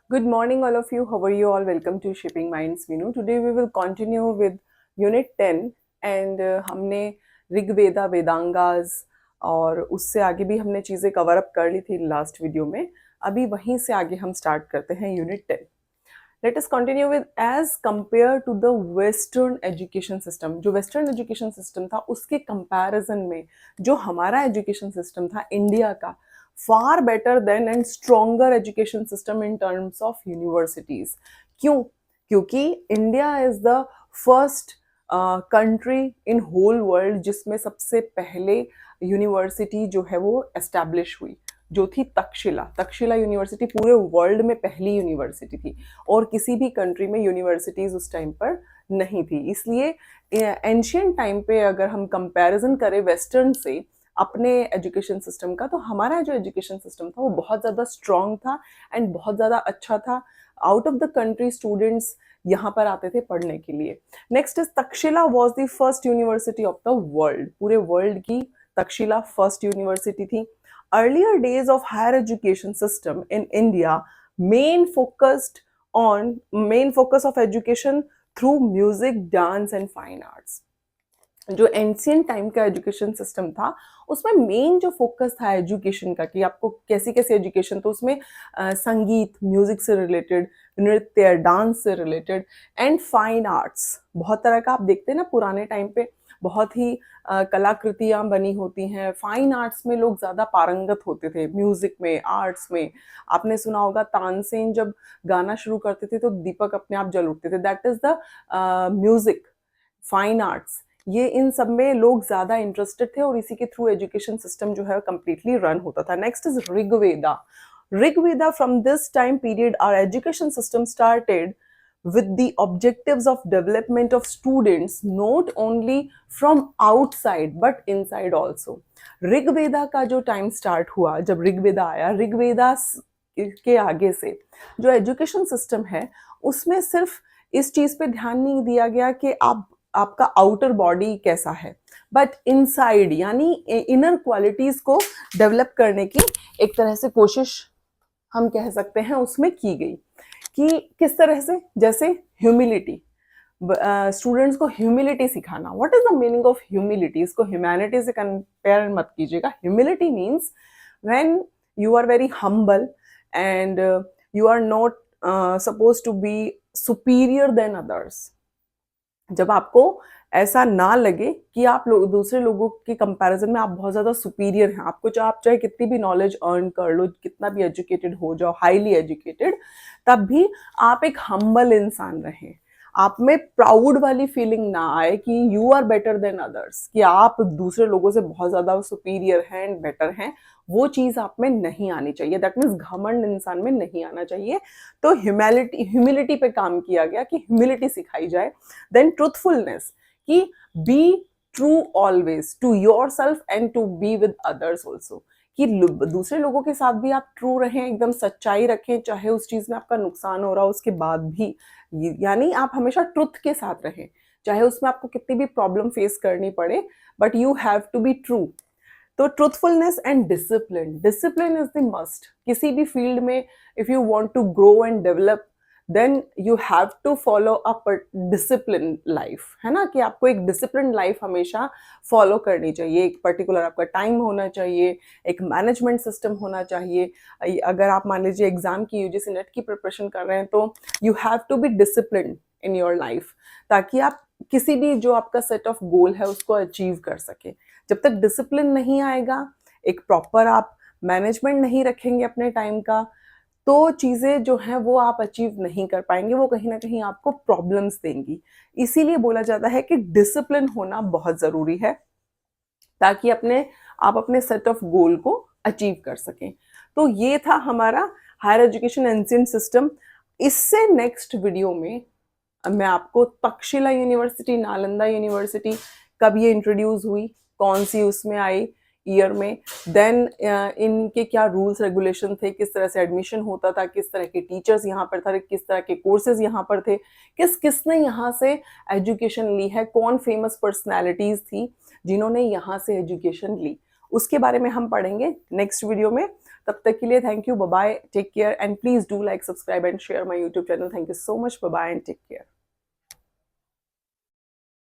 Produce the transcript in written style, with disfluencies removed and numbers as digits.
Good morning, all of you. How are you all? Welcome to Shaping Minds Vinu. Today we will continue with Unit 10 and हमने ऋग्वेदा वेदांगास और उससे आगे भी हमने चीज़ें कवर अप कर ली थी लास्ट वीडियो में. अभी वहीं से आगे हम स्टार्ट करते हैं unit 10. Let us continue with as compared to the Western education system. जो Western education system था उसके comparison में जो हमारा education system था इंडिया का far better than and stronger education system in terms of universities. क्यों? क्योंकि India is the first country in whole world जिसमें सबसे पहले यूनिवर्सिटी जो है वो एस्टैब्लिश हुई, जो थी तक्षशिला यूनिवर्सिटी. पूरे वर्ल्ड में पहली यूनिवर्सिटी थी और किसी भी कंट्री में यूनिवर्सिटीज उस टाइम पर नहीं थी. इसलिए एंशियंट टाइम पे अगर हम कंपैरिजन करें वेस्टर्न से अपने एजुकेशन सिस्टम का, तो हमारा जो एजुकेशन सिस्टम था वो बहुत ज़्यादा स्ट्रॉन्ग था एंड बहुत ज़्यादा अच्छा था. Out of the country students यहाँ पर आते थे पढ़ने के लिए. Next is Takshashila was the first university of the world. पूरे वर्ल्ड की तक्षशिला फर्स्ट यूनिवर्सिटी थी. Earlier days of higher education system in India main focus of education through music, dance and fine arts. जो एंशियंट टाइम का education system था उसमें main जो focus था education का कि आपको कैसी कैसी एजुकेशन, तो उसमें संगीत, म्यूजिक से रिलेटेड, नृत्य, डांस से रिलेटेड एंड फाइन आर्ट्स. बहुत तरह का आप देखते हैं ना पुराने टाइम पे बहुत ही कलाकृतियाँ बनी होती हैं. फाइन आर्ट्स में लोग ज़्यादा पारंगत होते थे, म्यूजिक में, आर्ट्स में. आपने सुना होगा तानसेन जब गाना शुरू करते थे तो दीपक अपने आप जल उठते थे. That is the music, fine arts. ये इन सब में लोग ज़्यादा इंटरेस्टेड थे और इसी के थ्रू एजुकेशन सिस्टम जो है कम्प्लीटली रन होता था. Next is Rigveda. Rigveda, from this time period our education system started with the objectives of development of students not only from outside but inside also. Rigveda का जो टाइम स्टार्ट हुआ, जब ऋग्वेदा आया, ऋग्वेदा के आगे से जो एजुकेशन सिस्टम है उसमें सिर्फ इस चीज़ पे ध्यान नहीं दिया गया कि आपका आउटर बॉडी कैसा है, बट इनसाइड यानी इनर क्वालिटीज को डेवलप करने की एक तरह से कोशिश हम कह सकते हैं उसमें की गई. कि किस तरह से, जैसे ह्यूमिलिटी, स्टूडेंट्स को ह्यूमिलिटी सिखाना. What is the meaning of humility? इसको ह्यूमैनिटी से कंपेयर मत कीजिएगा. Humility means when you are very humble and you are not suppose to be superior than others. जब आपको ऐसा ना लगे कि आप दूसरे लोगों के कंपैरिजन में आप बहुत ज़्यादा सुपीरियर हैं. आपको आप चाहे कितनी भी नॉलेज अर्न कर लो, कितना भी एजुकेटेड हो जाओ, हाईली एजुकेटेड, तब भी आप एक हम्बल इंसान रहें. आप में प्राउड वाली फीलिंग ना आए कि you are better than others, कि आप दूसरे लोगों से बहुत ज़्यादा सुपीरियर हैं एंड बेटर हैं. वो चीज़ आप में नहीं आनी चाहिए. दैट मीन्स घमंड इंसान में नहीं आना चाहिए. तो ह्यूमिलिटी पे काम किया गया कि ह्यूमिलिटी सिखाई जाए. देन ट्रूथफुलनेस, कि be true always to yourself and to be with others also. कि दूसरे लोगों के साथ भी आप ट्रू रहें, एकदम सच्चाई रखें, चाहे उस चीज़ में आपका नुकसान हो रहा हो उसके बाद भी. यानी आप हमेशा ट्रुथ के साथ रहें, चाहे उसमें आपको कितनी भी प्रॉब्लम फेस करनी पड़े, but you have to be true. तो truthfulness and discipline. Discipline is the must किसी भी फील्ड में. If you want to grow and develop then you have to follow a discipline life, है ना. कि आपको एक डिसिप्लिन लाइफ हमेशा फॉलो करनी चाहिए. एक पर्टिकुलर आपका टाइम होना चाहिए, एक मैनेजमेंट सिस्टम होना चाहिए. अगर आप मान लीजिए एग्जाम की, यूजीसी नेट की प्रिपरेशन कर रहे हैं, तो you have to be discipline in your life, ताकि आप किसी भी जो आपका सेट ऑफ गोल है उसको अचीव कर सके. जब तक डिसिप्लिन नहीं आएगा, एक प्रॉपर आप मैनेजमेंट नहीं रखेंगे अपने टाइम का, तो चीज़ें जो हैं वो आप अचीव नहीं कर पाएंगे. वो कहीं ना कहीं आपको प्रॉब्लम्स देंगी. इसीलिए बोला जाता है कि डिसिप्लिन होना बहुत ज़रूरी है, ताकि आप अपने सेट ऑफ गोल को अचीव कर सकें. तो ये था हमारा हायर एजुकेशन एंशिएंट सिस्टम. इससे नेक्स्ट वीडियो में मैं आपको तक्षशिला यूनिवर्सिटी, नालंदा यूनिवर्सिटी कब ये इंट्रोड्यूस हुई, कौन सी उसमें आई ईयर में, देन इनके क्या रूल्स रेगुलेशन थे, किस तरह से एडमिशन होता था, किस तरह के टीचर्स यहाँ पर थे, किस तरह के कोर्सेज यहाँ पर थे, किसने यहाँ से एजुकेशन ली है, कौन फेमस पर्सनैलिटीज़ थी जिन्होंने यहाँ से एजुकेशन ली, उसके बारे में हम पढ़ेंगे नेक्स्ट वीडियो में. तब तक के लिए thank you, bye bye, take care and please do like, subscribe and share my YouTube channel. Thank you so much, bye bye and take care.